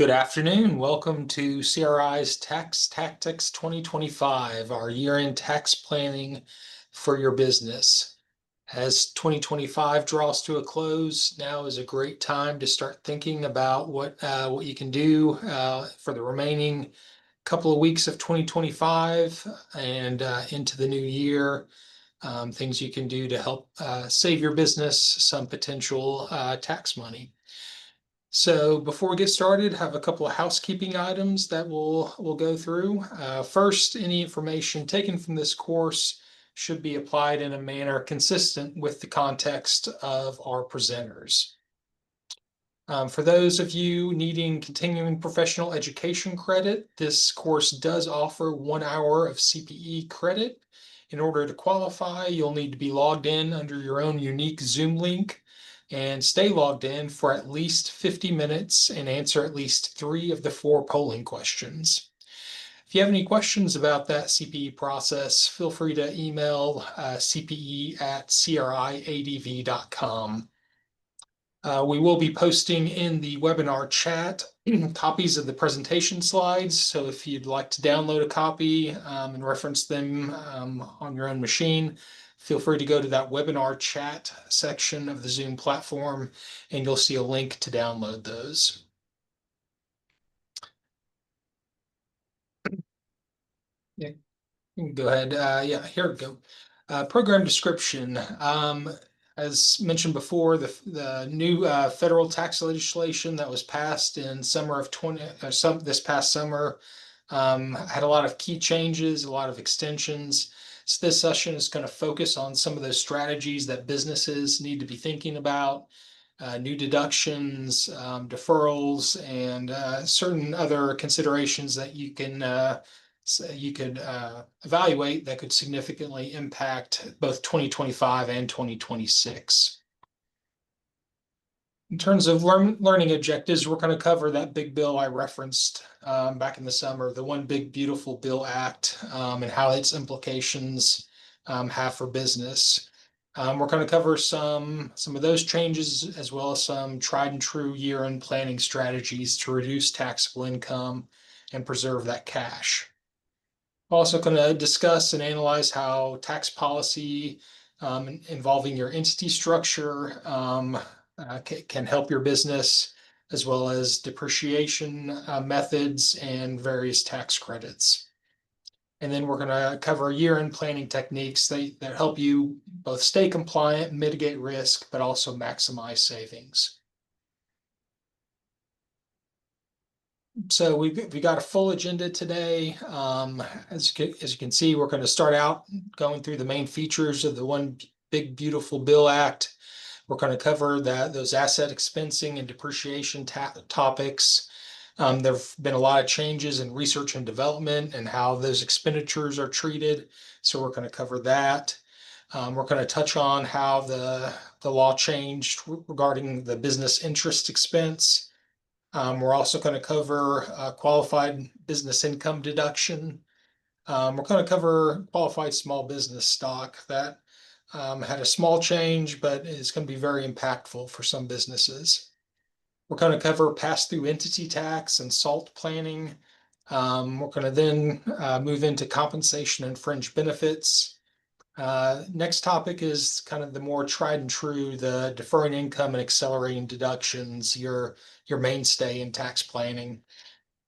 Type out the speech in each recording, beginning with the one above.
Good afternoon. Welcome to CRI's Tax Tactics 2025, our year-end tax planning for your business. As 2025 draws to a close, now is a great time to start thinking about what you can do for the remaining couple of weeks of 2025 and into the new year. Things you can do to help save your business some potential tax money. So before we get started, have a couple of housekeeping items that we'll go through. First, any information taken from this course should be applied in a manner consistent with the context of our presenters. For those of you needing continuing professional education credit, this course does offer 1 hour of CPE credit. In order to qualify, you'll need to be logged in under your own unique Zoom link and stay logged in for at least 50 minutes and answer at least 3 of the 4 polling questions. If you have any questions about that CPE process, feel free to email cpe@criadv.com. We will be posting in the webinar chat copies of the presentation slides. So if you'd like to download a copy and reference them on your own machine, feel free to go to that webinar chat section of the Zoom platform, and you'll see a link to download those. Yeah, you can go ahead. Yeah, here we go. Program description. As mentioned before, the new federal tax legislation that was passed in summer of this past summer had a lot of key changes, a lot of extensions. So this session is going to focus on some of those strategies that businesses need to be thinking about, new deductions, deferrals, and certain other considerations that you could evaluate that could significantly impact both 2025 and 2026. In terms of learning objectives, we're going to cover that big bill I referenced back in the summer, the One Big Beautiful Bill Act, and how its implications have for business. We're going to cover some of those changes, as well as some tried and true year-end planning strategies to reduce taxable income and preserve that cash. Also going to discuss and analyze how tax policy involving your entity structure can help your business, as well as depreciation methods and various tax credits. And then we're going to cover year-end planning techniques that help you both stay compliant, mitigate risk, but also maximize savings. So we got a full agenda today. As you can see, we're going to start out going through the main features of the One Big Beautiful Bill Act. We're going to cover those asset expensing and depreciation topics. There have been a lot of changes in research and development and how those expenditures are treated. So we're going to cover that. We're going to touch on how the law changed regarding the business interest expense. We're also going to cover qualified business income deduction. We're going to cover qualified small business stock that had a small change, but is going to be very impactful for some businesses. We're going to cover pass-through entity tax and SALT planning. We're going to then move into compensation and fringe benefits. Next topic is kind of the more tried and true, the deferring income and accelerating deductions, your mainstay in tax planning.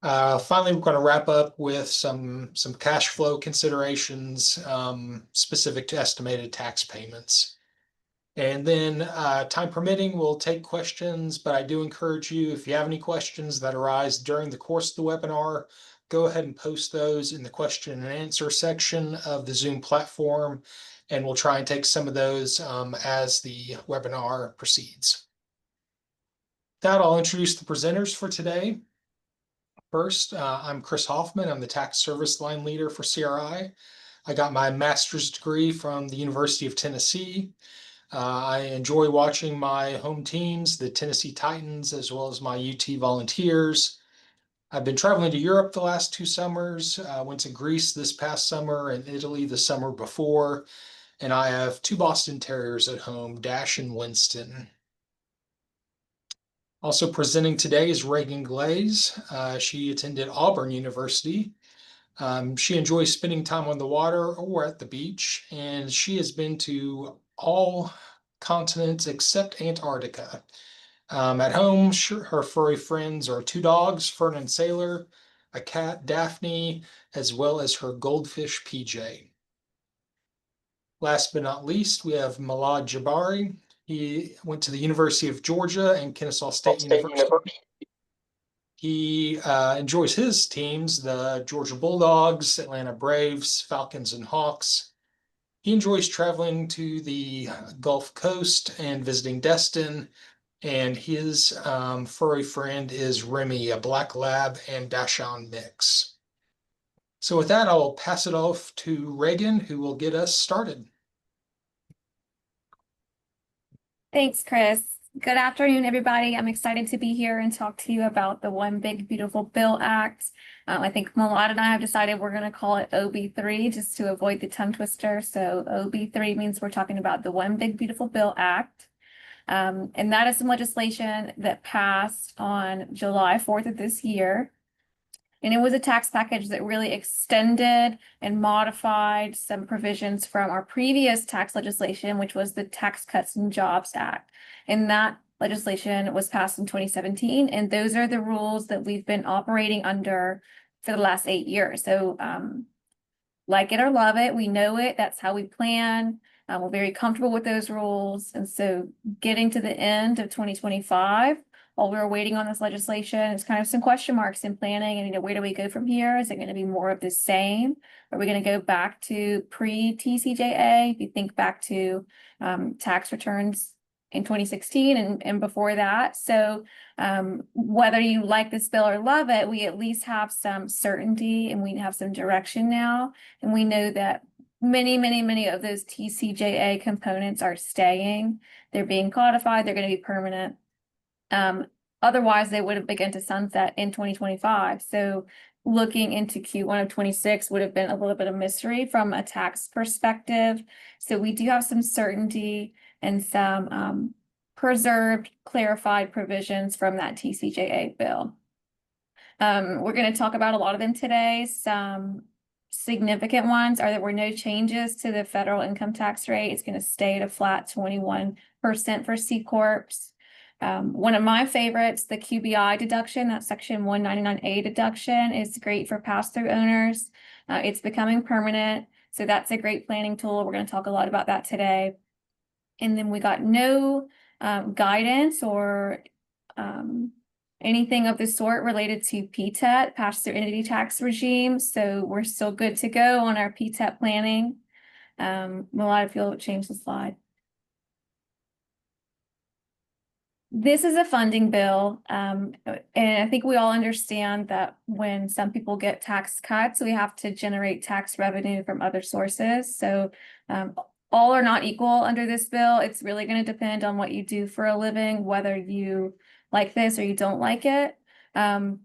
Finally, we're going to wrap up with some cash flow considerations specific to estimated tax payments. And then time permitting, we'll take questions, but I do encourage you, if you have any questions that arise during the course of the webinar, go ahead and post those in the question and answer section of the Zoom platform, and we'll try and take some of those as the webinar proceeds. With that, I'll introduce the presenters for today. First, I'm Chris Hoffman. I'm the tax service line leader for CRI. I got my master's degree from the University of Tennessee. I enjoy watching my home teams, the Tennessee Titans, as well as my UT Volunteers. I've been traveling to Europe the last 2 summers. I went to Greece this past summer and Italy the summer before. And I have 2 Boston Terriers at home, Dash and Winston. Also presenting today is Reagan Glaze. She attended Auburn University. She enjoys spending time on the water or at the beach, and she has been to all continents except Antarctica. At home, her furry friends are two dogs, Fern and Sailor, a cat, Daphne, as well as her goldfish, PJ. Last but not least, we have Malad Jabari. He went to the University of Georgia and Kennesaw State University. He enjoys his teams, the Georgia Bulldogs, Atlanta Braves, Falcons, and Hawks. He enjoys traveling to the Gulf Coast and visiting Destin. And his furry friend is Remy, a black lab and Dachshund mix. So with that, I'll pass it off to Reagan, who will get us started. Thanks, Chris. Good afternoon, everybody. I'm excited to be here and talk to you about the One Big Beautiful Bill Act. I think Malad and I have decided we're going to call it OB3 just to avoid the tongue twister. So OB3 means we're talking about the One Big Beautiful Bill Act. And that is some legislation that passed on July 4th of this year. And it was a tax package that really extended and modified some provisions from our previous tax legislation, which was the Tax Cuts and Jobs Act. And that legislation was passed in 2017. And those are the rules that we've been operating under for the last 8 years. So like it or love it, we know it. That's how we plan. We're very comfortable with those rules. And so getting to the end of 2025, while we were waiting on this legislation, it's kind of some question marks in planning. And, where do we go from here? Is it going to be more of the same? Are we going to go back to pre-TCJA? If you think back to tax returns in 2016 and before that. So whether you like this bill or love it, we at least have some certainty and we have some direction now. And we know that many of those TCJA components are staying. They're being codified. They're going to be permanent. Otherwise, they would have begun to sunset in 2025. So looking into Q1 of 26 would have been a little bit of mystery from a tax perspective. So we do have some certainty and some preserved, clarified provisions from that TCJA bill. We're going to talk about a lot of them today. Some significant ones are that were no changes to the federal income tax rate. It's going to stay at a flat 21% for C Corps. One of my favorites, the QBI deduction, that section 199A deduction, is great for pass-through owners. It's becoming permanent, so that's a great planning tool. We're going to talk a lot about that today. And then we got no guidance or anything of the sort related to PTET, pass-through entity tax regime. So we're still good to go on our PTET planning. Malad, if you'll change the slide. This is a funding bill, and I think we all understand that when some people get tax cuts, we have to generate tax revenue from other sources. So all are not equal under this bill. It's really going to depend on what you do for a living, whether you like this or you don't like it. Some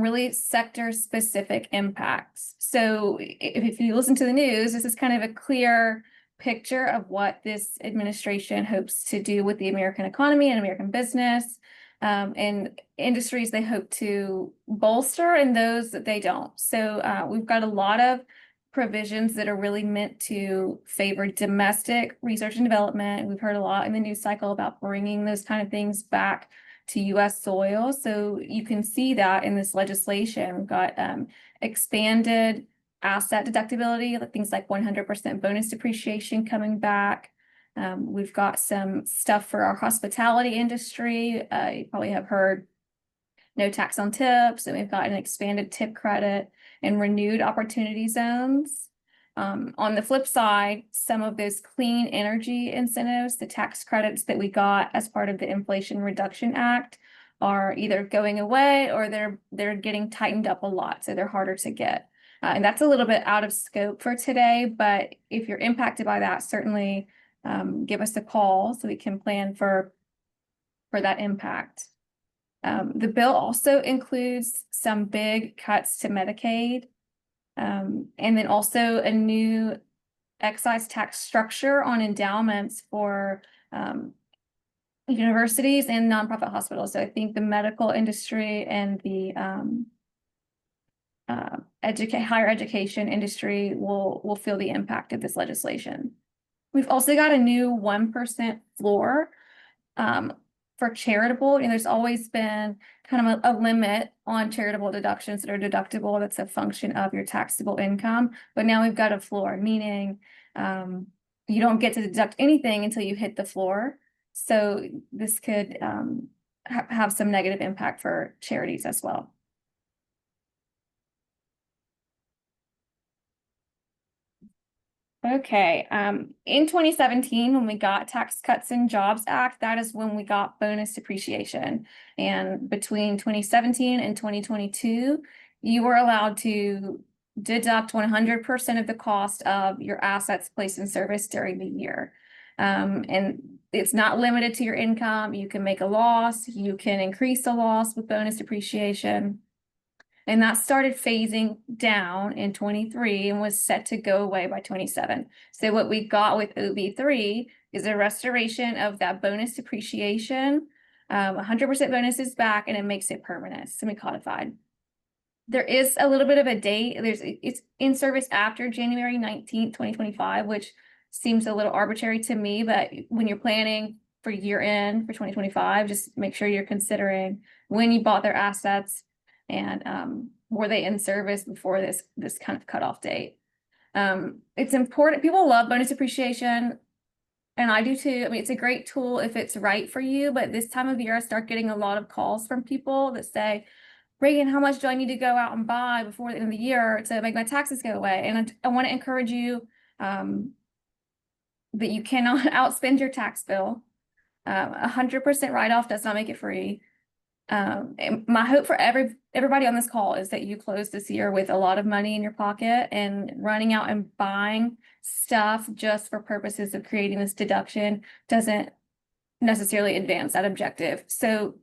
really sector-specific impacts. So if you listen to the news, this is kind of a clear picture of what this administration hopes to do with the American economy and American business, and industries they hope to bolster and those that they don't. So we've got a lot of provisions that are really meant to favor domestic research and development. We've heard a lot in the news cycle about bringing those kind of things back to U.S. soil. So you can see that in this legislation. We've got expanded asset deductibility, things like 100% bonus depreciation coming back. We've got some stuff for our hospitality industry. You probably have heard no tax on tips, and we've got an expanded tip credit and renewed opportunity zones. On the flip side, some of those clean energy incentives, the tax credits that we got as part of the Inflation Reduction Act, are either going away or they're getting tightened up a lot, so they're harder to get. And that's a little bit out of scope for today, but if you're impacted by that, certainly give us a call so we can plan for that impact. The bill also includes some big cuts to Medicaid, and then also a new excise tax structure on endowments for universities and nonprofit hospitals. So I think the medical industry and the higher education industry will feel the impact of this legislation. We've also got a new 1% floor for charitable. And there's always been kind of a limit on charitable deductions that are deductible. That's a function of your taxable income. But now we've got a floor, meaning you don't get to deduct anything until you hit the floor. So this could have some negative impact for charities as well. Okay, in 2017, when we got Tax Cuts and Jobs Act, that is when we got bonus depreciation. And between 2017 and 2022, you were allowed to deduct 100% of the cost of your assets placed in service during the year. And it's not limited to your income. You can make a loss, you can increase the loss with bonus depreciation. And that started phasing down in 23 and was set to go away by 27. So what we got with OB3 is a restoration of that bonus depreciation. 100% bonus is back and it makes it permanent, semi-codified. There is a little bit of a date. It's in service after January 19th, 2025, which seems a little arbitrary to me, but when you're planning for year end for 2025, just make sure you're considering when you bought their assets and were they in service before this kind of cutoff date. It's important. People love bonus depreciation, and I do too. I mean, it's a great tool if it's right for you, but this time of year, I start getting a lot of calls from people that say, Reagan, how much do I need to go out and buy before the end of the year to make my taxes go away? And I want to encourage you that you cannot outspend your tax bill. 100% write-off does not make it free. And my hope for everybody on this call is that you close this year with a lot of money in your pocket, and running out and buying stuff just for purposes of creating this deduction doesn't necessarily advance that objective. So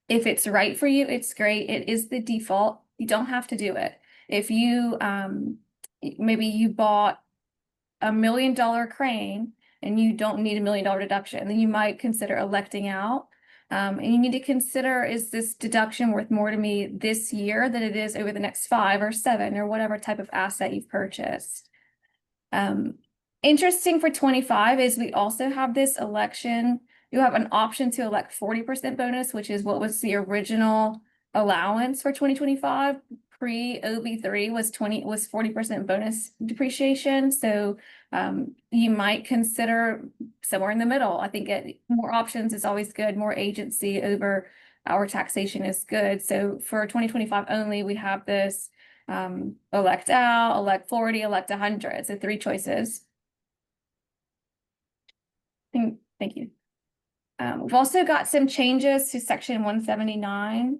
if it's right for you, it's great. It is the default. You don't have to do it. If you maybe you bought $1 million crane and you don't need $1 million deduction, then you might consider electing out. And you need to consider, is this deduction worth more to me this year than it is over the next 5 or 7 or whatever type of asset you've purchased? Interesting for 25 is we also have this election. You have an option to elect 40% bonus, which is what was the original allowance for 2025. Pre-OB3 was 40% bonus depreciation. So you might consider somewhere in the middle. I think more options is always good. More agency over our taxation is good. So for 2025 only, we have this elect out, elect 40, elect 100. So 3 choices. Thank you. We've also got some changes to section 179.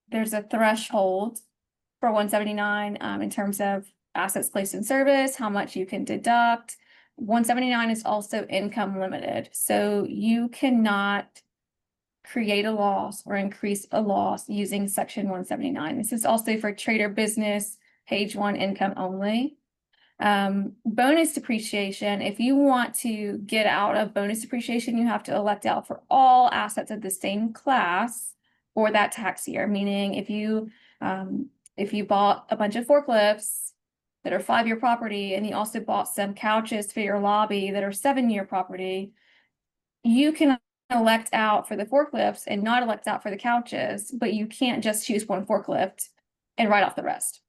There's a threshold for 179 in terms of assets placed in service, how much you can deduct. 179 is also income limited. So you cannot create a loss or increase a loss using section 179. This is also for trade or business, page 1 income only. Bonus depreciation, if you want to get out of bonus depreciation, you have to elect out for all assets of the same class for that tax year. Meaning if you bought a bunch of forklifts that are 5-year property, and you also bought some couches for your lobby that are 7-year property, you can elect out for the forklifts and not elect out for the couches, but you can't just choose one forklift and write off the rest.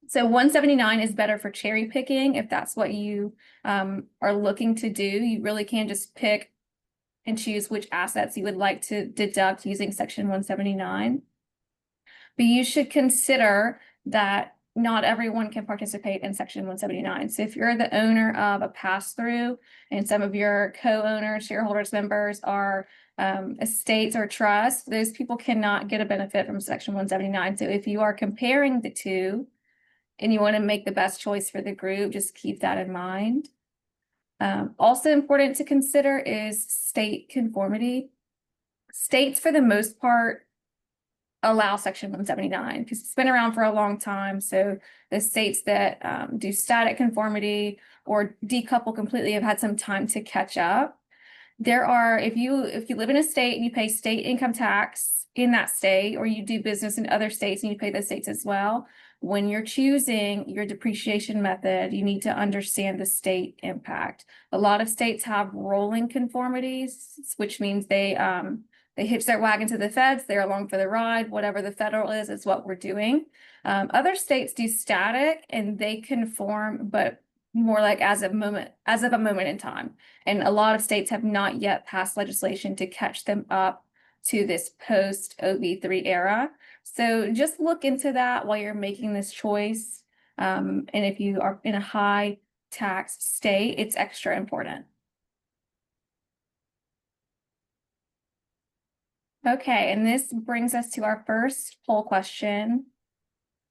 So 179 is better for cherry picking. If that's what you are looking to do, you really can just pick and choose which assets you would like to deduct using section 179. But you should consider that not everyone can participate in section 179. So if you're the owner of a pass-through and some of your co-owners, shareholders, members are estates or trusts, those people cannot get a benefit from section 179. So if you are comparing the two and you want to make the best choice for the group, just keep that in mind. Also important to consider is state conformity. States, for the most part, allow section 179 because it's been around for a long time. So the states that do static conformity or decouple completely have had some time to catch up. There are, if you live in a state and you pay state income tax in that state, or you do business in other states and you pay those states as well, when you're choosing your depreciation method, you need to understand the state impact. A lot of states have rolling conformities, which means they hitch their wagon to the feds, they're along for the ride, whatever the federal is what we're doing. Other states do static and they conform, but more like as of a moment in time. And a lot of states have not yet passed legislation to catch them up to this post OB3 era. So just look into that while you're making this choice. And if you are in a high tax state, it's extra important. Okay, and this brings us to our first poll question.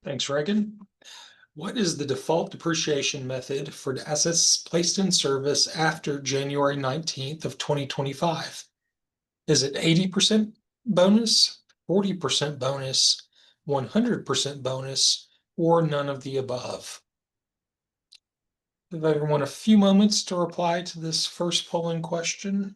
Thanks, Reagan. What is the default depreciation method for assets placed in service after January 19th of 2025? Is it 80% bonus, 40% bonus, 100% bonus, or none of the above? Give everyone a few moments to reply to this first polling question.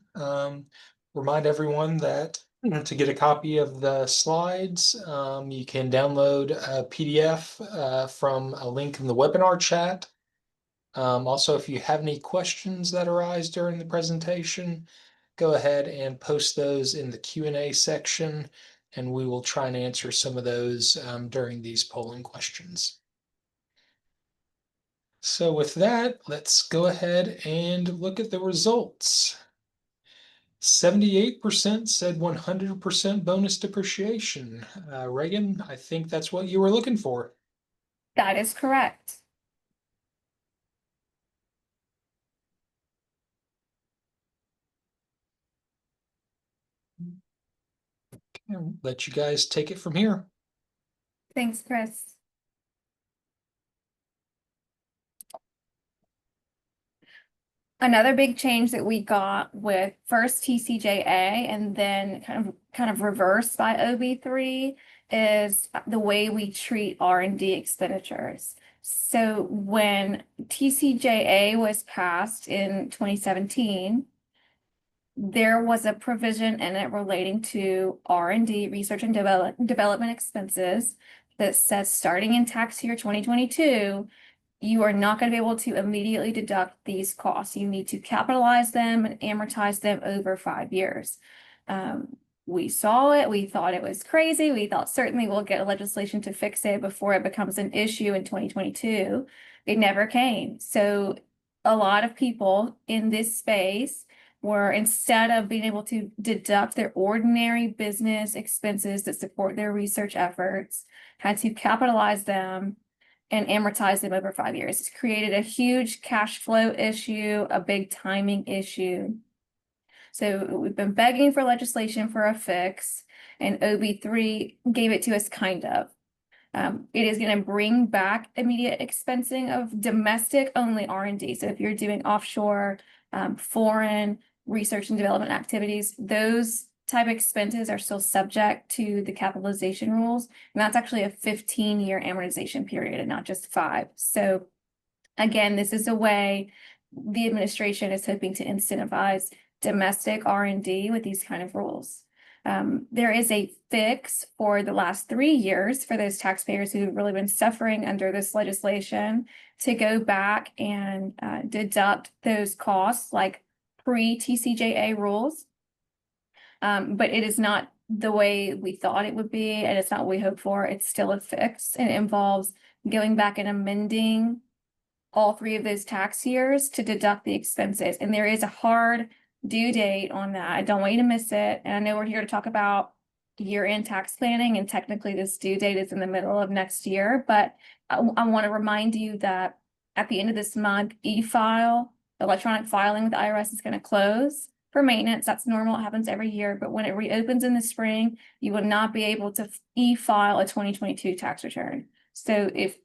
Remind everyone that to get a copy of the slides, you can download a PDF from a link in the webinar chat. Also, if you have any questions that arise during the presentation, go ahead and post those in the Q&A section, and we will try and answer some of those during these polling questions. So with that, let's go ahead and look at the results. 78% said 100% bonus depreciation. Reagan, I think that's what you were looking for. That is correct. I'll let you guys take it from here. Thanks, Chris. Another big change that we got with first TCJA and then kind of reversed by OB3 is the way we treat R&D expenditures. So when TCJA was passed in 2017, there was a provision in it relating to R&D, research and development expenses, that says starting in tax year 2022, you are not going to be able to immediately deduct these costs. You need to capitalize them and amortize them over 5 years. We saw it. We thought it was crazy. We thought certainly we'll get legislation to fix it before it becomes an issue in 2022. It never came. So a lot of people in this space were, instead of being able to deduct their ordinary business expenses that support their research efforts, had to capitalize them and amortize them over 5 years. It's created a huge cash flow issue, a big timing issue. So we've been begging for legislation for a fix, and OB3 gave it to us kind of. It is going to bring back immediate expensing of domestic only R&D. So if you're doing offshore, foreign research and development activities, those type expenses are still subject to the capitalization rules. And that's actually a 15-year amortization period and not just 5. So again, this is a way the administration is hoping to incentivize domestic R&D with these kind of rules. There is a fix for the last 3 years for those taxpayers who've really been suffering under this legislation to go back and deduct those costs like pre-TCJA rules. But it is not the way we thought it would be, and it's not what we hoped for. It's still a fix, and it involves going back and amending all 3 of those tax years to deduct the expenses. And there is a hard due date on that. I don't want you to miss it. And I know we're here to talk about year-end tax planning, and technically this due date is in the middle of next year. But I want to remind you that at the end of this month, e-file, electronic filing with the IRS, is going to close for maintenance. That's normal. It happens every year. But when it reopens in the spring, you will not be able to e-file a 2022 tax return. So if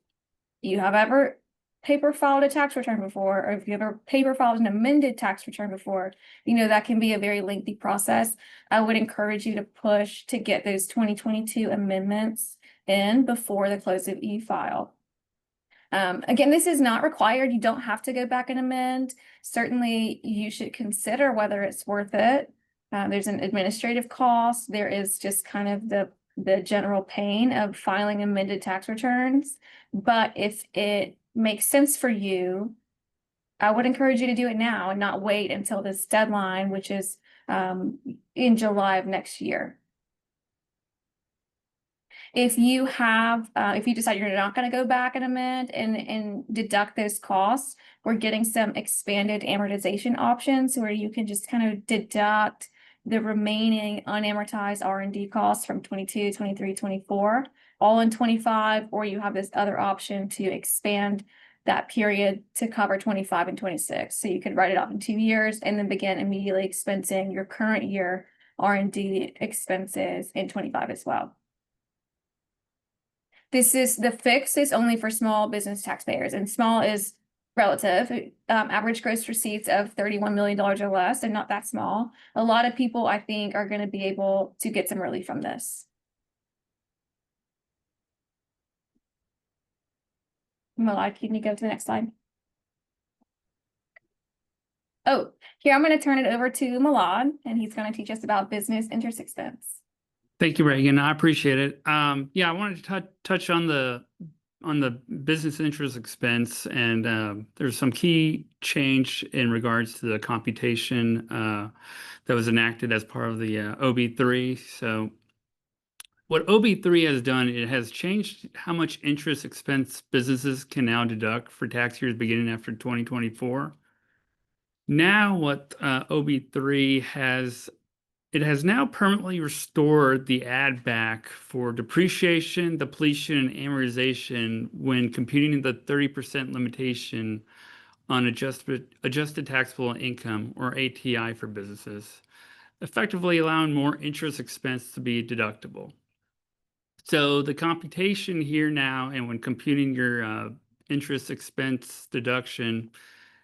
you have ever paper filed a tax return before, or if you ever paper filed an amended tax return before, you know that can be a very lengthy process. I would encourage you to push to get those 2022 amendments in before the close of e-file. Again, this is not required. You don't have to go back and amend. Certainly, you should consider whether it's worth it. There's an administrative cost. There is just kind of the general pain of filing amended tax returns. But if it makes sense for you, I would encourage you to do it now and not wait until this deadline, which is in July of next year. If you have, if you decide you're not going to go back and amend and deduct those costs, we're getting some expanded amortization options where you can just kind of deduct the remaining unamortized R&D costs from 22, 23, 24, all in 25, or you have this other option to expand that period to cover 25 and 26. So you could write it off in 2 years and then begin immediately expensing your current year R&D expenses in 25 as well. The fix is only for small business taxpayers, and small is relative. Average gross receipts of $31 million or less, and not that small. A lot of people, I think, are going to be able to get some relief from this. Malad, can you go to the next slide? Oh, here I'm going to turn it over to Malad, and he's going to teach us about business interest expense. Thank you, Reagan. I appreciate it. Yeah, I wanted to touch on the business interest expense, and there's some key change in regards to the computation that was enacted as part of the OB3. So what OB3 has done, it has changed how much interest expense businesses can now deduct for tax years beginning after 2024. Now what OB3 has, it has now permanently restored the add back for depreciation, depletion, and amortization when computing the 30% limitation on adjusted taxable income, or ATI, for businesses, effectively allowing more interest expense to be deductible. So the computation here now, and when computing your interest expense deduction,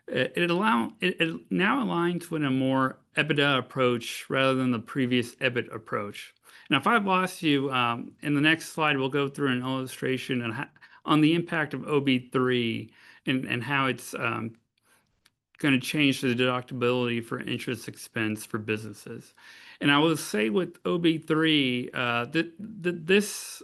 it now aligns with a more EBITDA approach rather than the previous EBIT approach. Now, if I've lost you, in the next slide, we'll go through an illustration on the impact of OB3 and how it's going to change the deductibility for interest expense for businesses. And I will say with OB3, this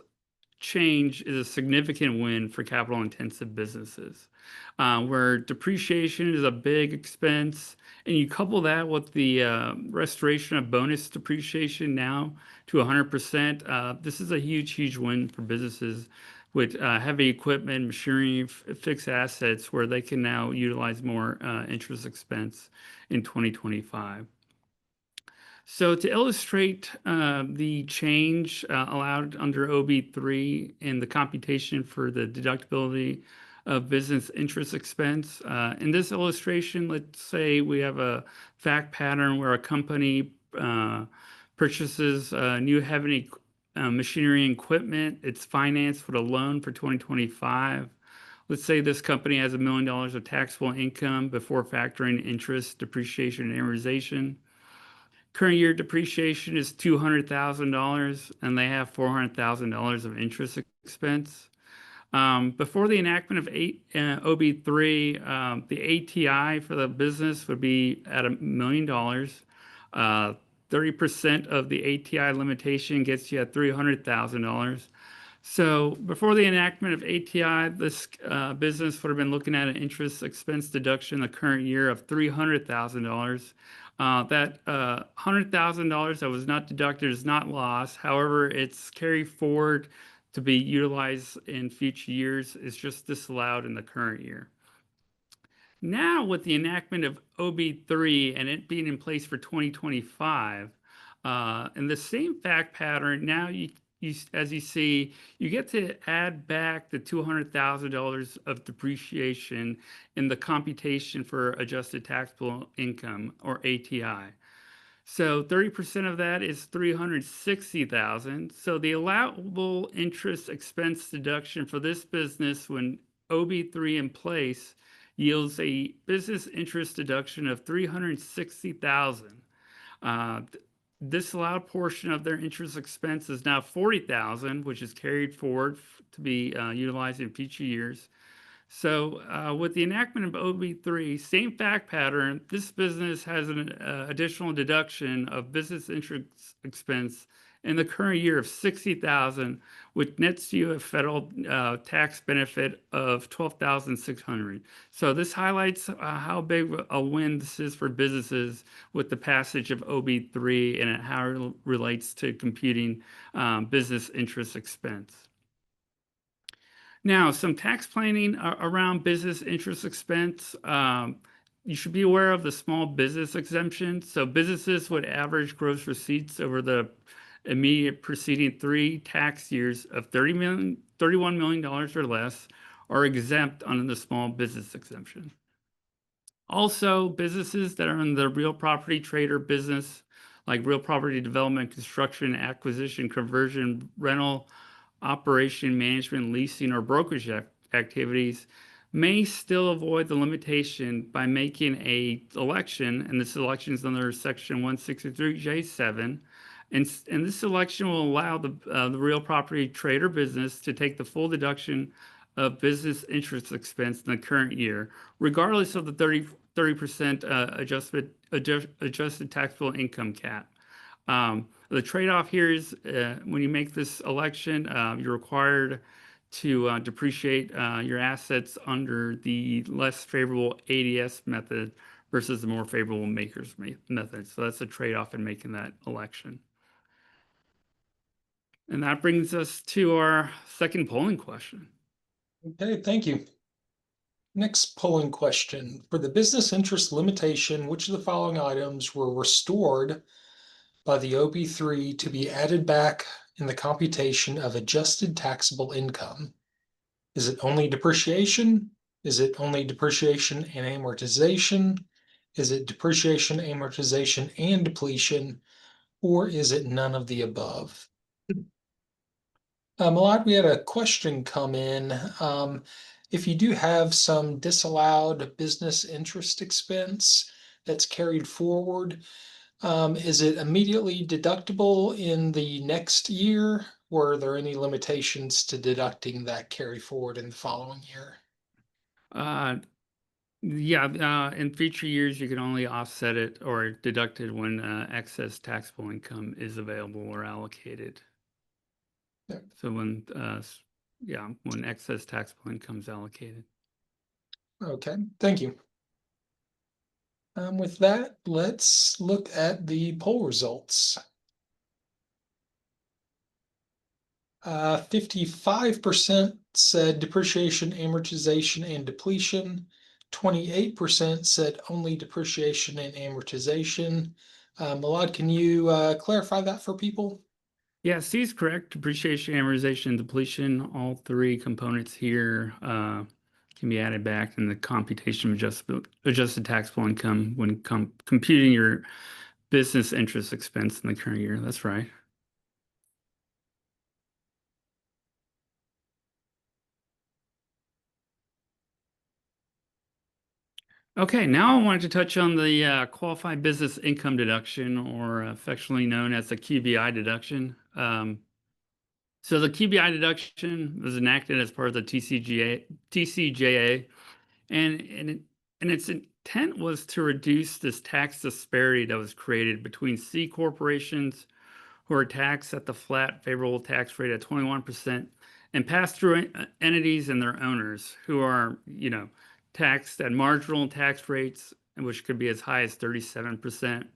change is a significant win for capital intensive businesses, where depreciation is a big expense, and you couple that with the restoration of bonus depreciation now to 100%. This is a huge win for businesses with heavy equipment, machinery, fixed assets, where they can now utilize more interest expense in 2025. So to illustrate the change allowed under OB3 in the computation for the deductibility of business interest expense, in this illustration, let's say we have a fact pattern where a company purchases new heavy machinery and equipment. It's financed with a loan for 2025. Let's say this company has $1 million of taxable income before factoring interest, depreciation, and amortization. Current year depreciation is $200,000, and they have $400,000 of interest expense. Before the enactment of OB3, the ATI for the business would be at $1 million. 30% of the ATI limitation gets you at $300,000. So before the enactment of ATI, this business would have been looking at an interest expense deduction the current year of $300,000. That $100,000 that was not deducted is not lost. However, it's carried forward to be utilized in future years. It's just disallowed in the current year. Now, with the enactment of OB3 and it being in place for 2025, and the same fact pattern, now as you see, you get to add back the $200,000 of depreciation in the computation for adjusted taxable income, or ATI. So 30% of that is $360,000. So the allowable interest expense deduction for this business when OB3 in place yields a business interest deduction of $360,000. Disallowed portion of their interest expense is now $40,000, which is carried forward to be utilized in future years. So with the enactment of OB3, same fact pattern, this business has an additional deduction of business interest expense in the current year of $60,000, which nets you a federal tax benefit of $12,600. So this highlights how big a win this is for businesses with the passage of OB3 and how it relates to computing business interest expense. Now, some tax planning around business interest expense. You should be aware of the small business exemption. So businesses with average gross receipts over the immediate preceding 3 tax years of $31 million or less are exempt under the small business exemption. Also, businesses that are in the real property trader business, like real property development, construction, acquisition, conversion, rental, operation, management, leasing, or brokerage activities, may still avoid the limitation by making a election, and this election is under Section 163J7. And this election will allow the real property trader business to take the full deduction of business interest expense in the current year, regardless of the 30% adjusted taxable income cap. The trade-off here is when you make this election, you're required to depreciate your assets under the less favorable ADS method versus the more favorable makers method. So that's a trade-off in making that election. And that brings us to our second polling question. Okay, thank you. Next polling question. For the business interest limitation, which of the following items were restored by the OB3 to be added back in the computation of adjusted taxable income? Is it only depreciation? Is it only depreciation and amortization? Is it depreciation, amortization, and depletion? Or is it none of the above? Malad, we had a question come in. If you do have some disallowed business interest expense that's carried forward, is it immediately deductible in the next year? Or are there any limitations to deducting that carry forward in the following year? In future years, you can only offset it or deduct it when excess taxable income is available or allocated. Yeah. So when excess taxable income is allocated. Okay, thank you. With that, let's look at the poll results. 55% said depreciation, amortization, and depletion. 28% said only depreciation and amortization. Malad, can you clarify that for people? Yeah, C is correct. Depreciation, amortization, and depletion, all 3 components here can be added back in the computation of adjusted taxable income when computing your business interest expense in the current year. That's right. Okay, now I wanted to touch on the qualified business income deduction, or affectionately known as the QBI deduction. So the QBI deduction was enacted as part of the TCJA, and its intent was to reduce this tax disparity that was created between C corporations who are taxed at the flat favorable tax rate at 21% and pass-through entities and their owners who are, taxed at marginal tax rates, which could be as high as 37%.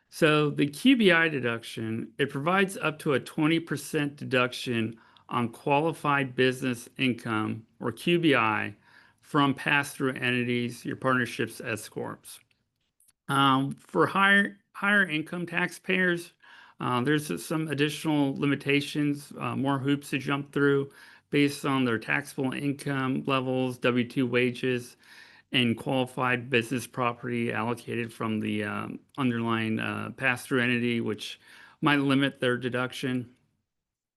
So the QBI deduction, it provides up to a 20% deduction on qualified business income, or QBI, from pass-through entities, your partnerships, S corps. For higher income taxpayers, there's some additional limitations, more hoops to jump through based on their taxable income levels, W-2 wages, and qualified business property allocated from the underlying pass-through entity, which might limit their deduction.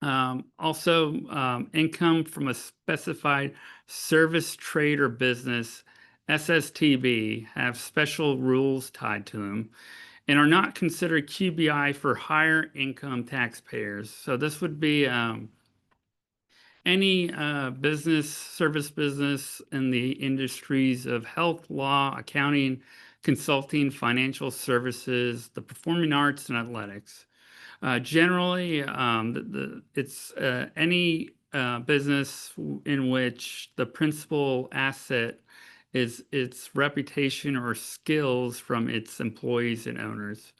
Also, income from a specified service, trade, or business, SSTB, have special rules tied to them and are not considered QBI for higher income taxpayers. So this would be any service business in the industries of health, law, accounting, consulting, financial services, the performing arts, and athletics. Generally, it's any business in which the principal asset is its reputation or skills from its employees and owners.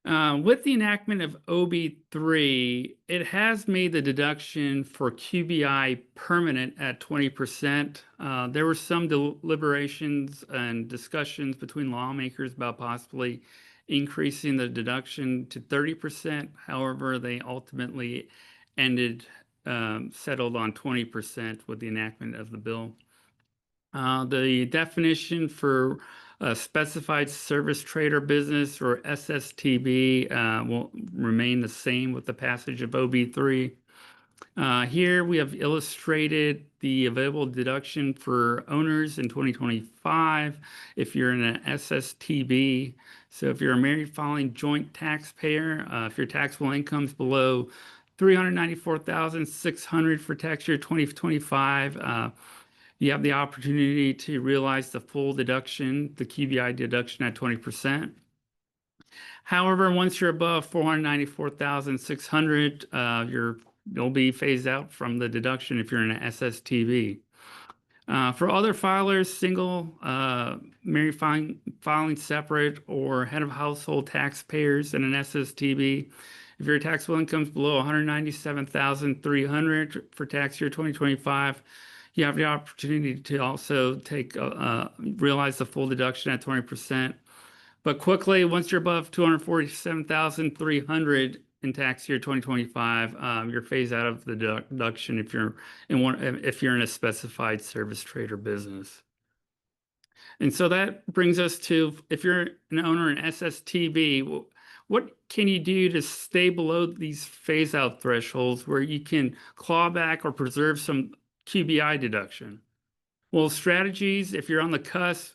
With the enactment of OB3, it has made the deduction for QBI permanent at 20%. There were some deliberations and discussions between lawmakers about possibly increasing the deduction to 30%. However, they ultimately settled on 20% with the enactment of the bill. The definition for a specified service trader business, or SSTB, will remain the same with the passage of OB3. Here we have illustrated the available deduction for owners in 2025 if you're in an SSTB. So if you're a married filing joint taxpayer, if your taxable income is below $394,600 for tax year 2025, you have the opportunity to realize the full deduction, the QBI deduction at 20%. However, once you're above $494,600, you'll be phased out from the deduction if you're in an SSTB. For other filers, single, married filing separate, or head of household taxpayers in an SSTB, if your taxable income is below $197,300 for tax year 2025, you have the opportunity to also realize the full deduction at 20%. But quickly, once you're above $247,300 in tax year 2025, you're phased out of the deduction if you're in a specified service trader business. And so that brings us to, if you're an owner in SSTB, what can you do to stay below these phase-out thresholds where you can claw back or preserve some QBI deduction? Well, strategies, if you're on the cusp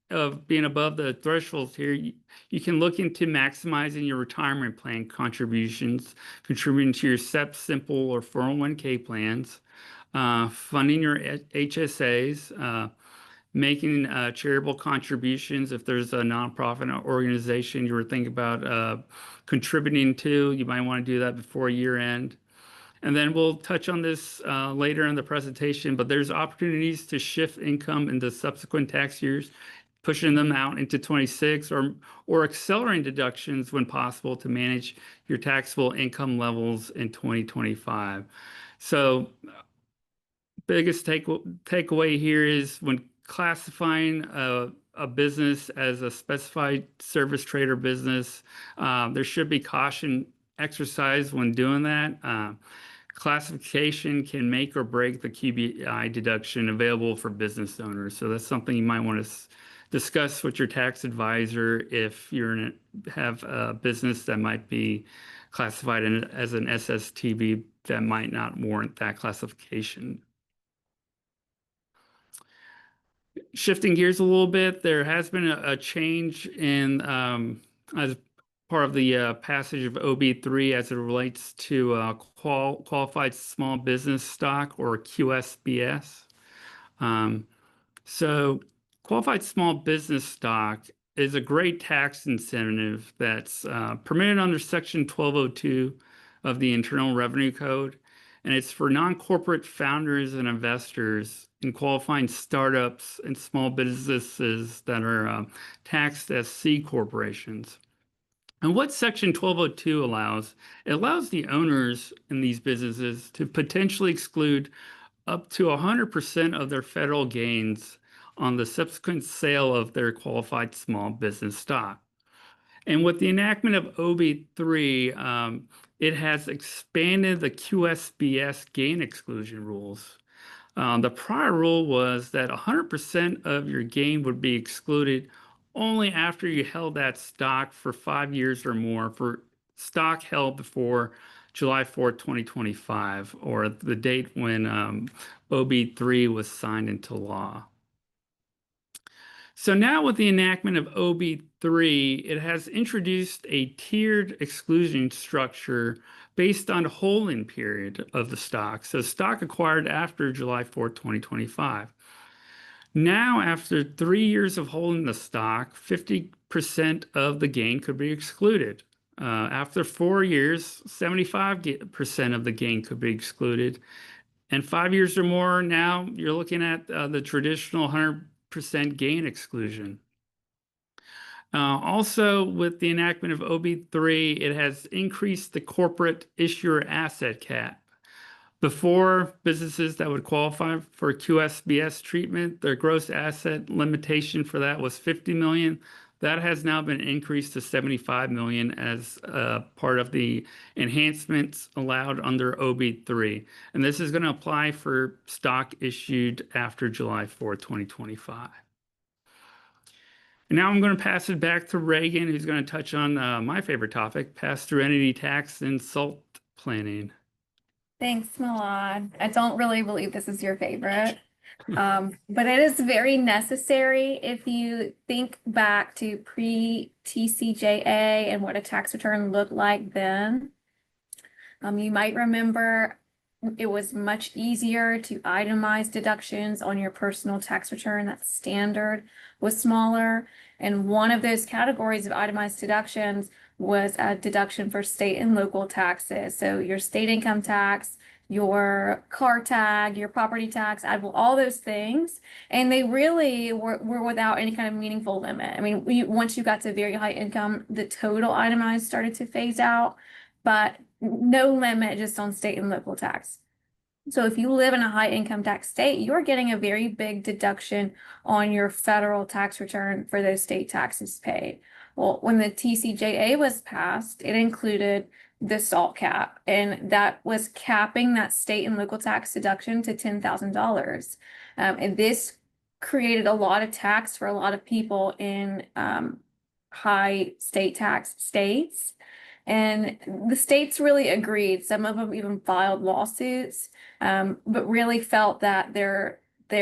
of being above the thresholds here, you can look into maximizing your retirement plan contributions, contributing to your SEP Simple or 401k plans, funding your HSAs, making charitable contributions. If there's a nonprofit organization you were thinking about contributing to, you might want to do that before year end. And then we'll touch on this later in the presentation, but there's opportunities to shift income into subsequent tax years, pushing them out into 26, or accelerating deductions when possible to manage your taxable income levels in 2025. So biggest takeaway here is when classifying a business as a specified service trader business, there should be caution exercised when doing that. Classification can make or break the QBI deduction available for business owners. So that's something you might want to discuss with your tax advisor if you have a business that might be classified as an SSTB that might not warrant that classification. Shifting gears a little bit, there has been a change in as part of the passage of OB3 as it relates to qualified small business stock, or QSBS. So qualified small business stock is a great tax incentive that's permitted under Section 1202 of the Internal Revenue Code. And it's for non-corporate founders and investors in qualifying startups and small businesses that are taxed as C corporations. And what Section 1202 allows, it allows the owners in these businesses to potentially exclude up to 100% of their federal gains on the subsequent sale of their qualified small business stock. And with the enactment of OB3, it has expanded the QSBS gain exclusion rules. The prior rule was that 100% of your gain would be excluded only after you held that stock for 5 years or more for stock held before July 4th, 2025, or the date when OB3 was signed into law. So now with the enactment of OB3, it has introduced a tiered exclusion structure based on the holding period of the stock. So stock acquired after July 4th, 2025. Now, after 3 years of holding the stock, 50% of the gain could be excluded. After 4 years, 75% of the gain could be excluded. And 5 years or more, now you're looking at the traditional 100% gain exclusion. Also, with the enactment of OB3, it has increased the corporate issuer asset cap. Before, businesses that would qualify for QSBS treatment, their gross asset limitation for that was 50 million. That has now been increased to 75 million as part of the enhancements allowed under OB3. And this is going to apply for stock issued after July 4th, 2025. And now I'm going to pass it back to Reagan, who's going to touch on my favorite topic, pass-through entity tax and SALT planning. Thanks, Milad. I don't really believe this is your favorite, but it is very necessary if you think back to pre-TCJA and what a tax return looked like then. You might remember it was much easier to itemize deductions on your personal tax return. That standard was smaller. And one of those categories of itemized deductions was a deduction for state and local taxes. So your state income tax, your car tag, your property tax, all those things. And they really were without any kind of meaningful limit. I mean, once you got to very high income, the total itemized started to phase out, but no limit just on state and local tax. So if you live in a high income tax state, you're getting a very big deduction on your federal tax return for those state taxes paid. Well, when the TCJA was passed, it included the SALT cap, and that was capping that state and local tax deduction to $10,000. And this created a lot of tax for a lot of people in high state tax states. And the states really agreed. Some of them even filed lawsuits, but really felt that their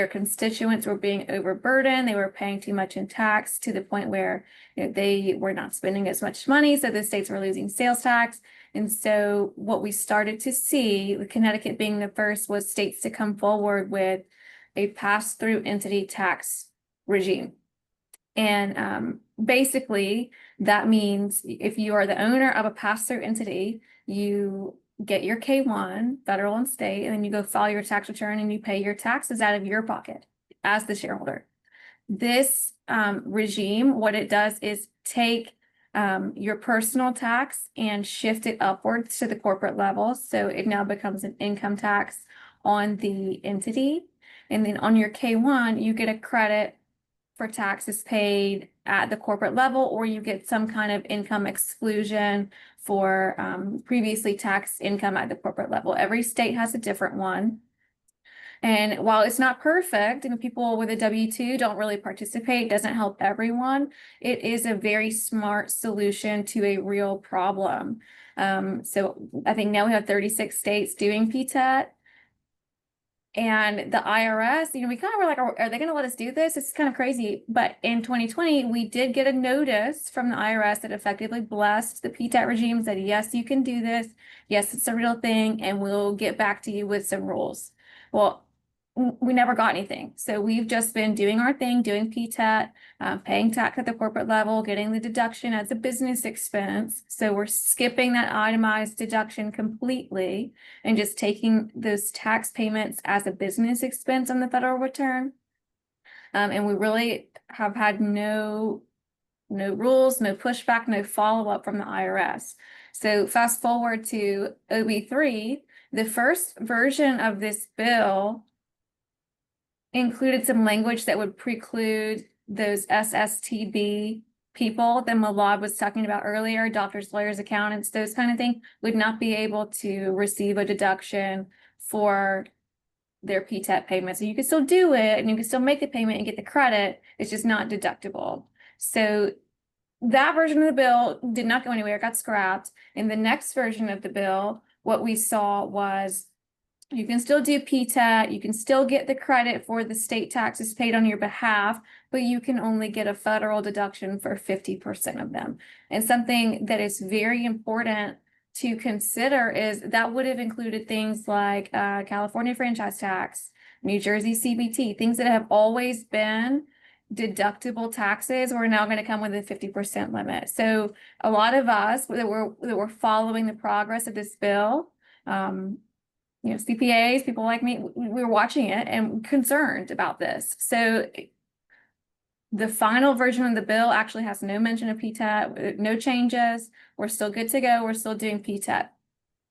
constituents were being overburdened. They were paying too much in tax to the point where they were not spending as much money. So the states were losing sales tax. And so what we started to see, with Connecticut being the first, was states to come forward with a pass-through entity tax regime. And basically, that means if you are the owner of a pass-through entity, you get your K-1, federal and state, and then you go file your tax return and you pay your taxes out of your pocket as the shareholder. This regime, what it does is take your personal tax and shift it upwards to the corporate level. So it now becomes an income tax on the entity. And then on your K-1, you get a credit for taxes paid at the corporate level, or you get some kind of income exclusion for previously taxed income at the corporate level. Every state has a different one. And while it's not perfect, and people with a W-2 don't really participate, doesn't help everyone, it is a very smart solution to a real problem. So I think now we have 36 states doing PTET. And the IRS, we kind of were like, are they going to let us do this? It's kind of crazy. But in 2020, we did get a notice from the IRS that effectively blessed the PTET regime, said, yes, you can do this. Yes, it's a real thing. And we'll get back to you with some rules. Well, we never got anything. So we've just been doing our thing, doing PTET, paying tax at the corporate level, getting the deduction as a business expense. So we're skipping that itemized deduction completely and just taking those tax payments as a business expense on the federal return. And we really have had no rules, no pushback, no follow-up from the IRS. So fast forward to OB3, the first version of this bill included some language that would preclude those SSTB people that Milad was talking about earlier, doctors, lawyers, accountants, those kind of things, would not be able to receive a deduction for their PTET payment. So you can still do it and you can still make the payment and get the credit. It's just not deductible. So that version of the bill did not go anywhere, it got scrapped. In the next version of the bill, what we saw was You can still do PTET, you can still get the credit for the state taxes paid on your behalf, but you can only get a federal deduction for 50% of them. And something that is very important to consider is that would have included things like California franchise tax, New Jersey CBT, things that have always been deductible taxes were now going to come with a 50% limit. So a lot of us that were following the progress of this bill, CPAs, people like me, we were watching it and concerned about this. So the final version of the bill actually has no mention of PTET, no changes. We're still good to go. We're still doing PTET.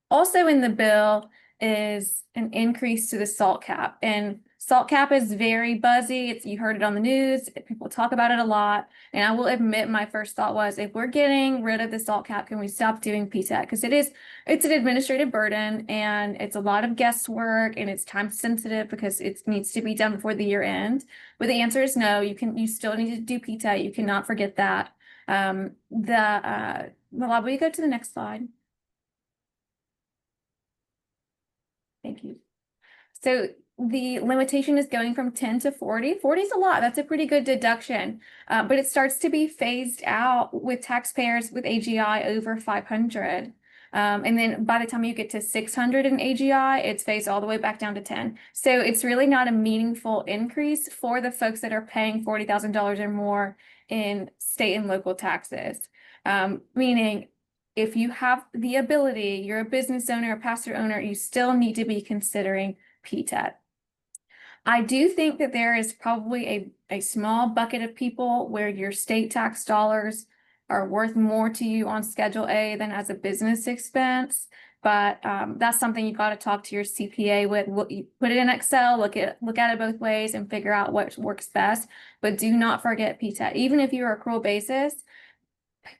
Also in the bill is an increase to the SALT cap, and SALT cap is very buzzy. You heard it on the news. People talk about it a lot. And I will admit, my first thought was, if we're getting rid of the SALT cap, can we stop doing PTET? Because it's an administrative burden, and it's a lot of guesswork, and it's time sensitive because it needs to be done before the year end. But the answer is no. You still need to do PTET. You cannot forget that. Malab, will you go to the next slide? Thank you. So the limitation is going from 10 to 40. 40 is a lot. That's a pretty good deduction. But it starts to be phased out with taxpayers with AGI over 500. And then by the time you get to 600 in AGI, it's phased all the way back down to 10. So it's really not a meaningful increase for the folks that are paying $40,000 or more in state and local taxes. Meaning, if you have the ability, you're a business owner, a pass-through owner, you still need to be considering PTET. I do think that there is probably a small bucket of people where your state tax dollars are worth more to you on Schedule A than as a business expense. But that's something you got to talk to your CPA with. You put it in Excel, look at it both ways and figure out what works best. But do not forget PTET. Even if you're accrual basis,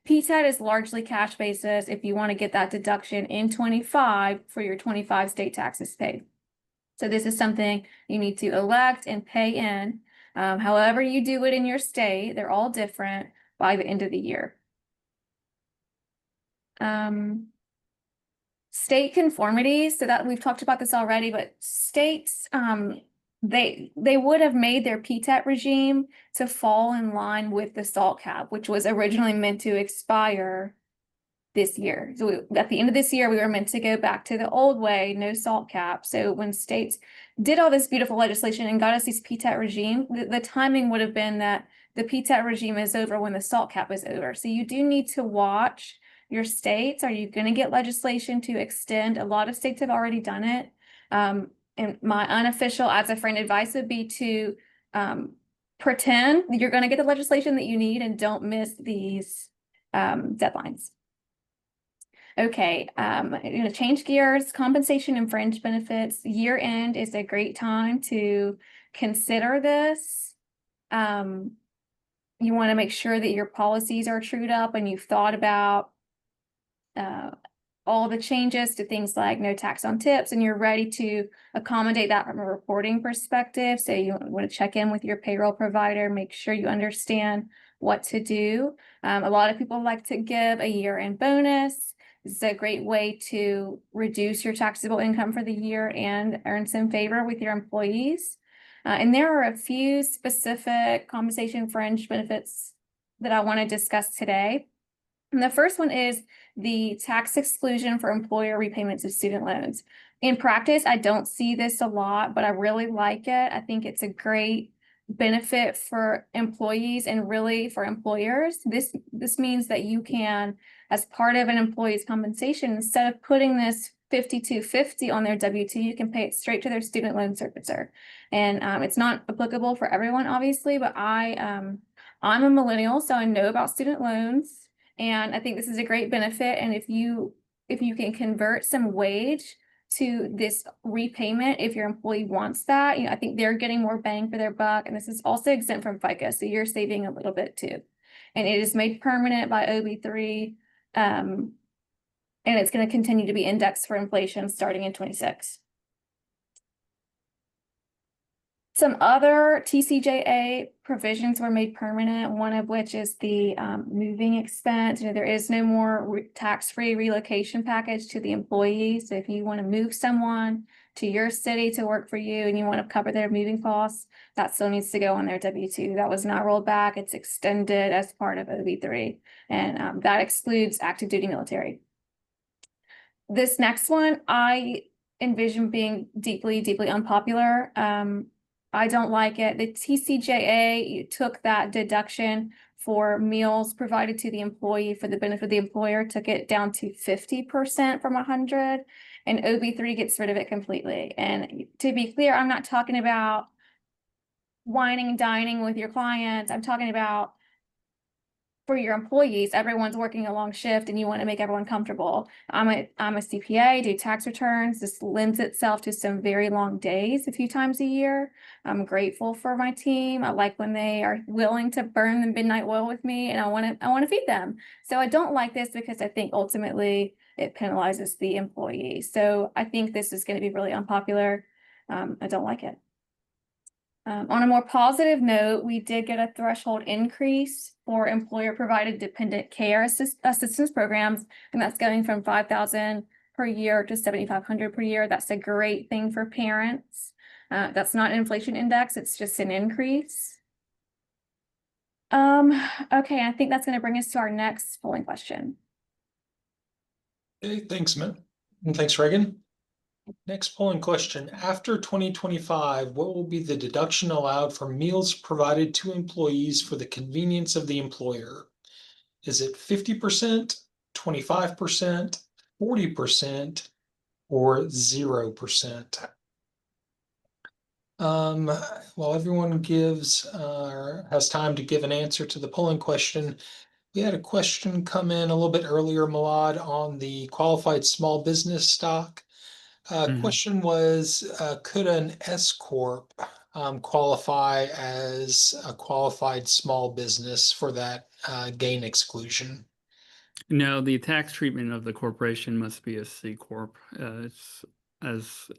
PTET is largely cash basis if you want to get that deduction in 25 for your 25 state taxes paid. So this is something you need to elect and pay in. However you do it in your state, they're all different by the end of the year. State conformity, so that we've talked about this already, but states, they would have made their PTET regime to fall in line with the SALT cap, which was originally meant to expire this year. So at the end of this year, we were meant to go back to the old way, no SALT cap. So when states did all this beautiful legislation and got us this PTET regime, the timing would have been that the PTET regime is over when the SALT cap is over. So you do need to watch your states. Are you going to get legislation to extend? A lot of states have already done it. And my unofficial as a friend advice would be to pretend you're going to get the legislation that you need and don't miss these deadlines. Okay, I'm going to change gears. Compensation and fringe benefits. Year end is a great time to consider this. You want to make sure that your policies are trued up and you've thought about all the changes to things like no tax on tips, and you're ready to accommodate that from a reporting perspective. So you want to check in with your payroll provider, make sure you understand what to do. A lot of people like to give a year-end bonus. This is a great way to reduce your taxable income for the year and earn some favor with your employees. And there are a few specific compensation fringe benefits that I want to discuss today. And the first one is the tax exclusion for employer repayments of student loans. In practice, I don't see this a lot, but I really like it. I think it's a great benefit for employees and really for employers. This means that you can, as part of an employee's compensation, instead of putting this $5,250 on their W-2, you can pay it straight to their student loan servicer. And it's not applicable for everyone, obviously, but I'm a millennial, so I know about student loans. And I think this is a great benefit. And if you can convert some wage to this repayment, if your employee wants that, I think they're getting more bang for their buck. And this is also exempt from FICA, so you're saving a little bit too. And it is made permanent by OB3, and it's going to continue to be indexed for inflation starting in 26. Some other TCJA provisions were made permanent, one of which is the moving expense. There is no more tax-free relocation package to the employee. So if you want to move someone to your city to work for you and you want to cover their moving costs, that still needs to go on their W-2. That was not rolled back. It's extended as part of OB3, and that excludes active duty military. This next one, I envision being deeply, deeply unpopular. I don't like it. The TCJA took that deduction for meals provided to the employee for the benefit of the employer, took it down to 50% from 100, and OB3 gets rid of it completely. And to be clear, I'm not talking about wining and dining with your clients. I'm talking about for your employees. Everyone's working a long shift and you want to make everyone comfortable. I'm a CPA, do tax returns. This lends itself to some very long days a few times a year. I'm grateful for my team. I like when they are willing to burn the midnight oil with me, and I want to feed them. So I don't like this because I think ultimately it penalizes the employee. So I think this is going to be really unpopular. I don't like it. On a more positive note, we did get a threshold increase for employer-provided dependent care assistance programs, and that's going from $5,000 per year to $7,500 per year. That's a great thing for parents. That's not an inflation index; it's just an increase. Okay, I think that's going to bring us to our next polling question. Okay, thanks, Matt. And thanks, Reagan. Next polling question. After 2025, what will be the deduction allowed for meals provided to employees for the convenience of the employer? Is it 50%, 25%, 40%, or 0%? While everyone has time to give an answer to the polling question, we had a question come in a little bit earlier, Malad, on the qualified small business stock. Question was, could an S corp qualify as a qualified small business for that gain exclusion? No, the tax treatment of the corporation must be a C corp. It's as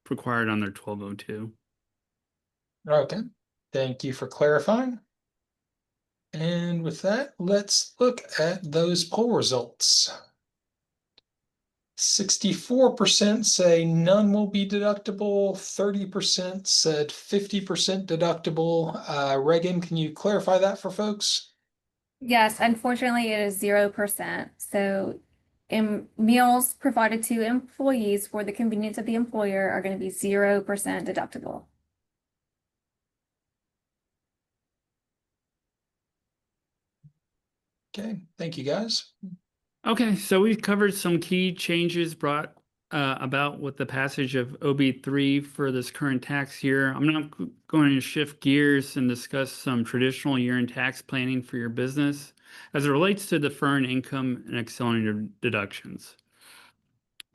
required on their 1202. Okay, thank you for clarifying. And with that, let's look at those poll results. 64% say none will be deductible, 30% said 50% deductible. Reagan, can you clarify that for folks? Yes, unfortunately, it is 0%. So meals provided to employees for the convenience of the employer are going to be 0% deductible. Okay, thank you guys. Okay, so we've covered some key changes brought about with the passage of OB3 for this current tax year. I'm now going to shift gears and discuss some traditional year-end tax planning for your business as it relates to deferring income and accelerating deductions.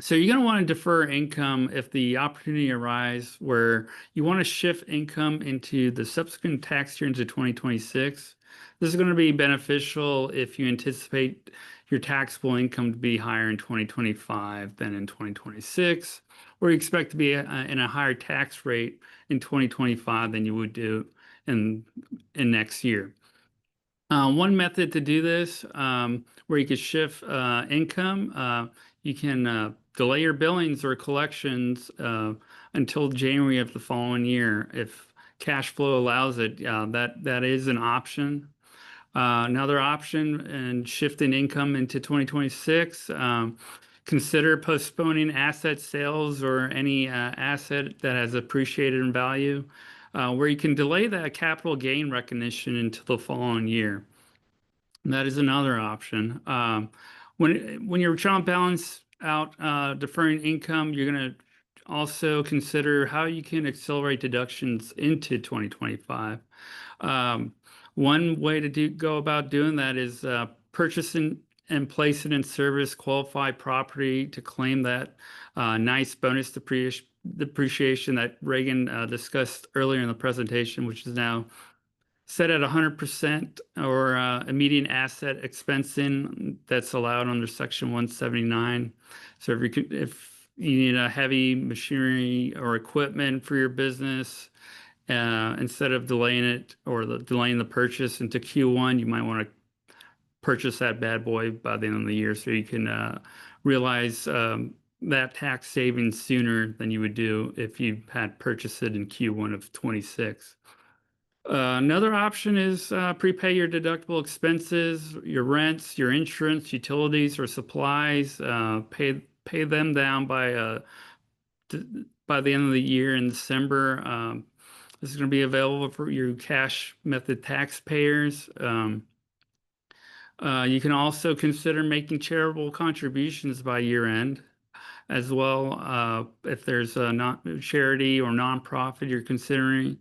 So you're going to want to defer income if the opportunity arises where you want to shift income into the subsequent tax year into 2026. This is going to be beneficial if you anticipate your taxable income to be higher in 2025 than in 2026, or you expect to be in a higher tax rate in 2025 than you would do in next year. One method to do this, where you could shift income, you can delay your billings or collections until January of the following year. If cash flow allows it, that is an option. Another option in shifting income into 2026, consider postponing asset sales or any asset that has appreciated in value, where you can delay that capital gain recognition until the following year. And that is another option. When you're trying to balance out deferring income, you're going to also consider how you can accelerate deductions into 2025. One way to go about doing that is purchasing and placing in service qualified property to claim that nice bonus depreciation that Reagan discussed earlier in the presentation, which is now set at 100% or immediate asset expensing that's allowed under Section 179. So if you need a heavy machinery or equipment for your business, instead of delaying it or delaying the purchase into Q1, you might want to purchase that bad boy by the end of the year so you can realize that tax savings sooner than you would do if you had purchased it in Q1 of 26. Another option is prepay your deductible expenses, your rents, your insurance, utilities, or supplies. Pay them down by the end of the year in December. This is going to be available for your cash method taxpayers. You can also consider making charitable contributions by year end as well. If there's a charity or nonprofit you're considering,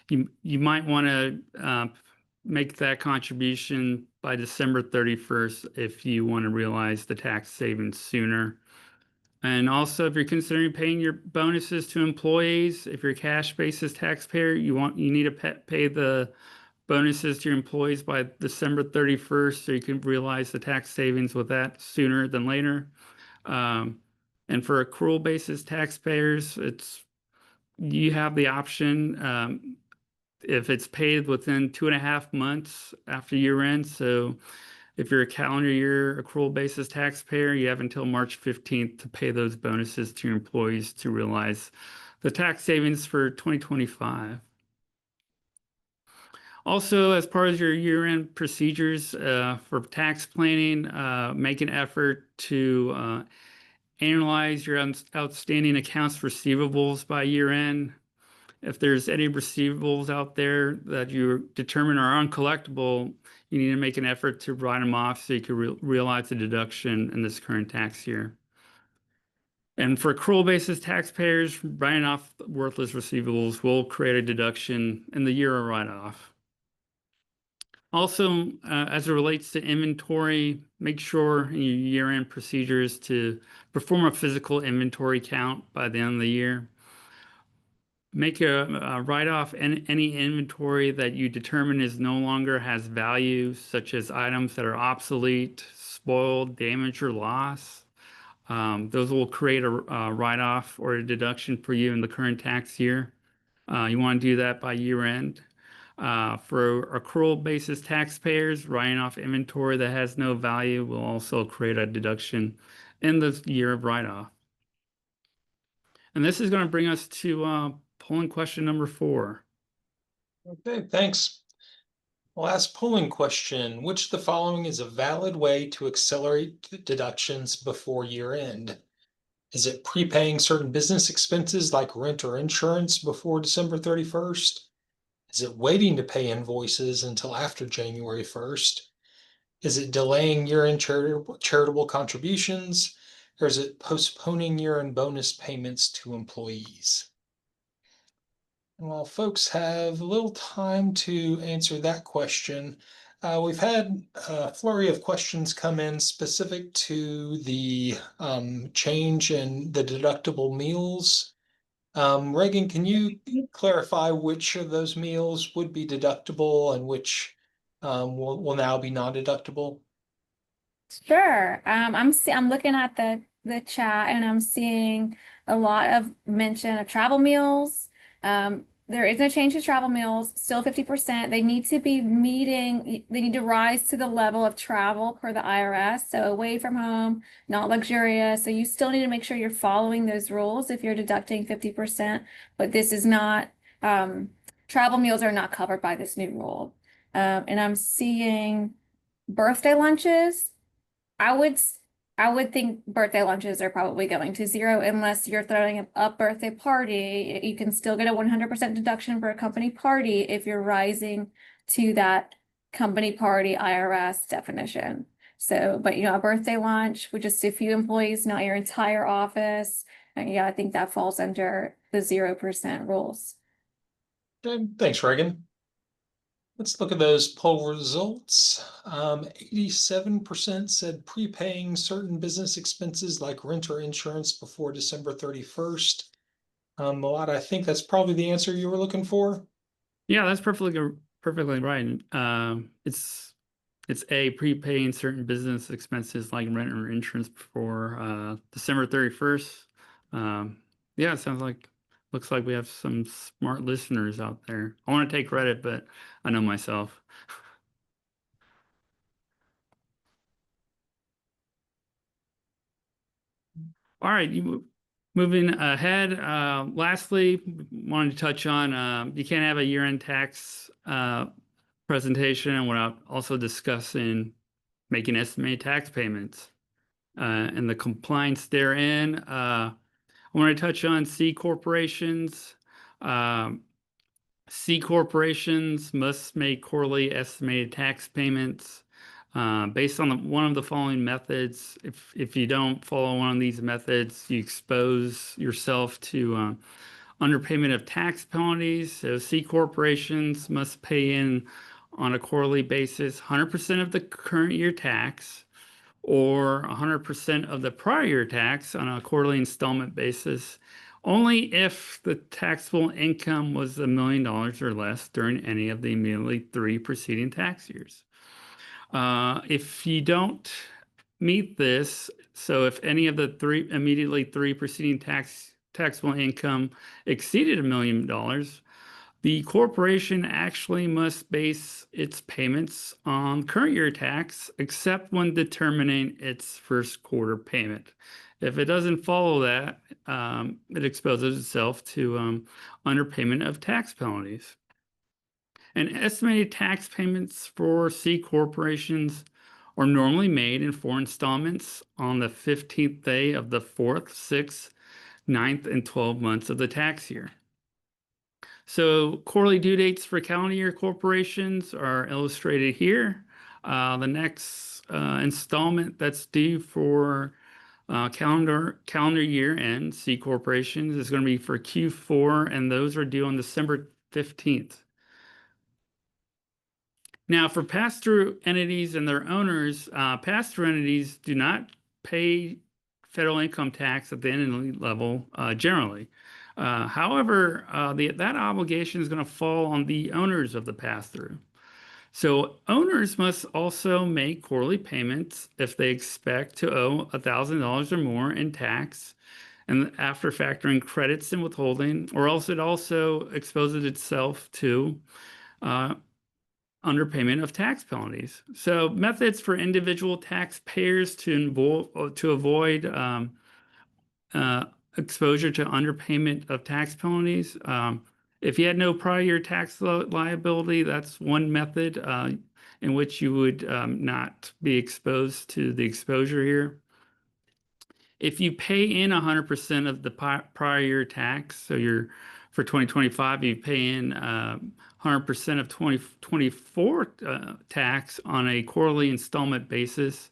you might want to make that contribution by December 31st if you want to realize the tax savings sooner. And also, if you're considering paying your bonuses to employees, if you're a cash basis taxpayer, you need to pay the bonuses to your employees by December 31st so you can realize the tax savings with that sooner than later. And for accrual basis taxpayers, you have the option if it's paid within 2.5 months after year end. So if you're a calendar year accrual basis taxpayer, you have until March 15th to pay those bonuses to your employees to realize the tax savings for 2025. Also, as part of your year-end procedures for tax planning, make an effort to analyze your outstanding accounts receivables by year-end. If there's any receivables out there that you determine are uncollectible, you need to make an effort to write them off so you can realize the deduction in this current tax year. And for accrual basis taxpayers, writing off worthless receivables will create a deduction in the year of write-off. Also, as it relates to inventory, make sure in your year-end procedures to perform a physical inventory count by the end of the year. Make a write-off any inventory that you determine is no longer has value, such as items that are obsolete, spoiled, damaged, or lost. Those will create a write-off or a deduction for you in the current tax year. You want to do that by year end. For accrual basis taxpayers, writing off inventory that has no value will also create a deduction in the year of write-off. And this is going to bring us to polling question number 4. Okay, thanks. Last polling question. Which of the following is a valid way to accelerate deductions before year end? Is it prepaying certain business expenses like rent or insurance before December 31st? Is it waiting to pay invoices until after January 1st? Is it delaying year-end charitable contributions? Or is it postponing year-end bonus payments to employees? And while folks have a little time to answer that question, we've had a flurry of questions come in specific to the change in the deductible meals. Reagan, can you clarify which of those meals would be deductible and which will now be non-deductible? Sure. I'm looking at the chat and I'm seeing a lot of mention of travel meals. There is no change to travel meals, still 50%. They need to be they need to rise to the level of travel per the IRS. So away from home, not luxurious. So you still need to make sure you're following those rules if you're deducting 50%, but this is not, travel meals are not covered by this new rule. And I'm seeing birthday lunches. I would I would think birthday lunches are probably going to zero unless you're throwing a birthday party. You can still get a 100% deduction for a company party if you're rising to that company party IRS definition. So, but a birthday lunch with just a few employees, not your entire office. And yeah, I think that falls under the 0% rules. Okay, thanks, Reagan. Let's look at those poll results. 87% said prepaying certain business expenses like rent or insurance before December 31st. Malad, I think that's probably the answer you were looking for. Yeah, that's perfectly right. It's A, prepaying certain business expenses like rent or insurance before December 31st. Yeah, it looks like we have some smart listeners out there. I want to take credit, but I know myself. All right, moving ahead. Lastly, wanted to touch on you can't have a year-end tax presentation without also discussing making estimated tax payments and the compliance therein. I want to touch on C corporations. Um, C corporations must make quarterly estimated tax payments based on one of the following methods. If you don't follow one of these methods, you expose yourself to underpayment of tax penalties. So C corporations must pay in on a quarterly basis 100% of the current year tax or 100% of the prior year tax on a quarterly installment basis, only if the taxable income was $1 million or less during any of the immediately 3 preceding tax years. If you don't meet this, so if any of the immediately 3 preceding taxable income exceeded $1 million, the corporation actually must base its payments on current year tax, except when determining its first quarter payment. If it doesn't follow that, it exposes itself to underpayment of tax penalties. And estimated tax payments for C corporations are normally made in 4 installments on the 15th day of the 4th, 6th, 9th, and 12th months of the tax year. So quarterly due dates for calendar year corporations are illustrated here. The next installment that's due for calendar year end C corporations is going to be for Q4, and those are due on December 15th. Now, for pass-through entities and their owners, pass-through entities do not pay federal income tax at the entity level generally. However, that obligation is going to fall on the owners of the pass-through. So owners must also make quarterly payments if they expect to owe $1,000 or more in tax, and after factoring credits and withholding, or else it also exposes itself to underpayment of tax penalties. So methods for individual taxpayers to avoid exposure to underpayment of tax penalties. If you had no prior year tax liability, that's one method in which you would not be exposed to the exposure here. If you pay in 100% of the prior year tax, so for 2025, you pay in 100% of 2024 tax on a quarterly installment basis,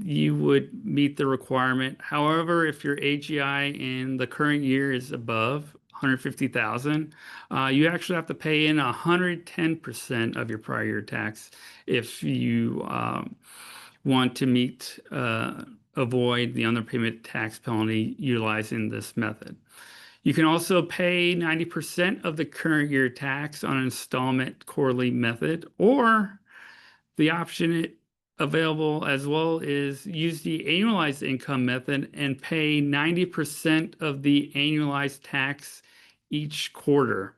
you would meet the requirement. However, if your AGI in the current year is above 150,000, you actually have to pay in 110% of your prior year tax if you want to avoid the underpayment tax penalty utilizing this method. You can also pay 90% of the current year tax on an installment quarterly method, or the option available as well is use the annualized income method and pay 90% of the annualized tax each quarter.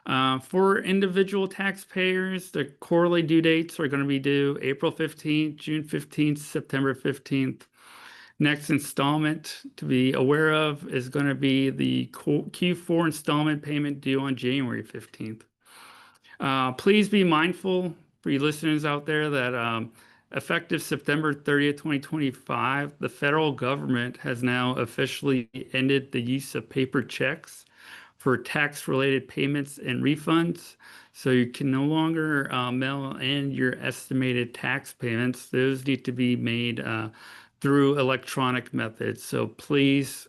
For individual taxpayers, the quarterly due dates are going to be due April 15th, June 15th, September 15th. Next installment to be aware of is going to be the Q4 installment payment due on January 15th. Please be mindful for you listeners out there that effective September 30th, 2025, the federal government has now officially ended the use of paper checks for tax-related payments and refunds. So you can no longer mail in your estimated tax payments. Those need to be made through electronic methods. So please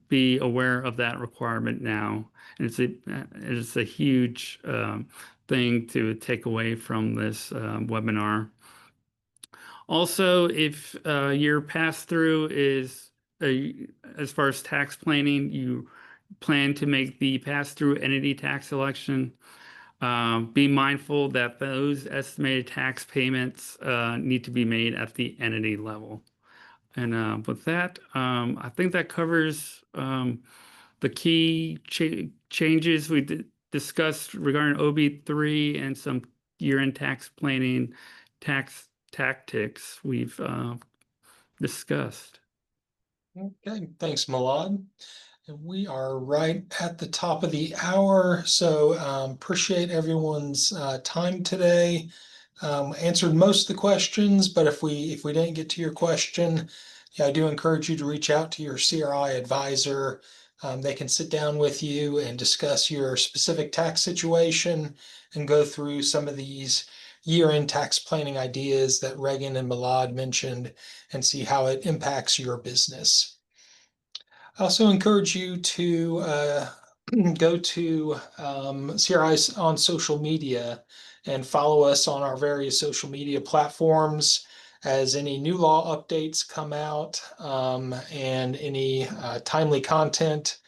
be aware of that requirement now. And it's a huge thing to take away from this webinar. Also, if your pass-through is, as far as tax planning, you plan to make the pass-through entity tax election, be mindful that those estimated tax payments need to be made at the entity level. And with that, I think that covers the key changes we discussed regarding OB3 and some year-end tax planning, tax tactics. We've discussed. Okay, thanks, Malad. And we are right at the top of the hour, so appreciate everyone's time today. Answered most of the questions, but if we didn't get to your question, yeah, I do encourage you to reach out to your CRI advisor. They can sit down with you and discuss your specific tax situation and go through some of these year-end tax planning ideas that Reagan and Malad mentioned and see how it impacts your business. I also encourage you to go to CRI's on social media and follow us on our various social media platforms as any new law updates come out and any timely content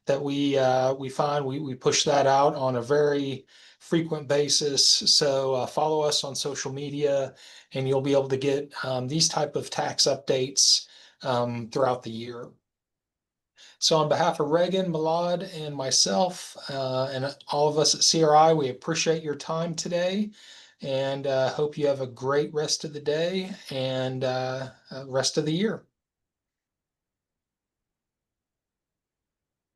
that we find, we push that out on a very frequent basis. So follow us on social media and you'll be able to get these type of tax updates throughout the year. So on behalf of Reagan, Malad, and myself, and all of us at CRI, we appreciate your time today and hope you have a great rest of the day and rest of the year.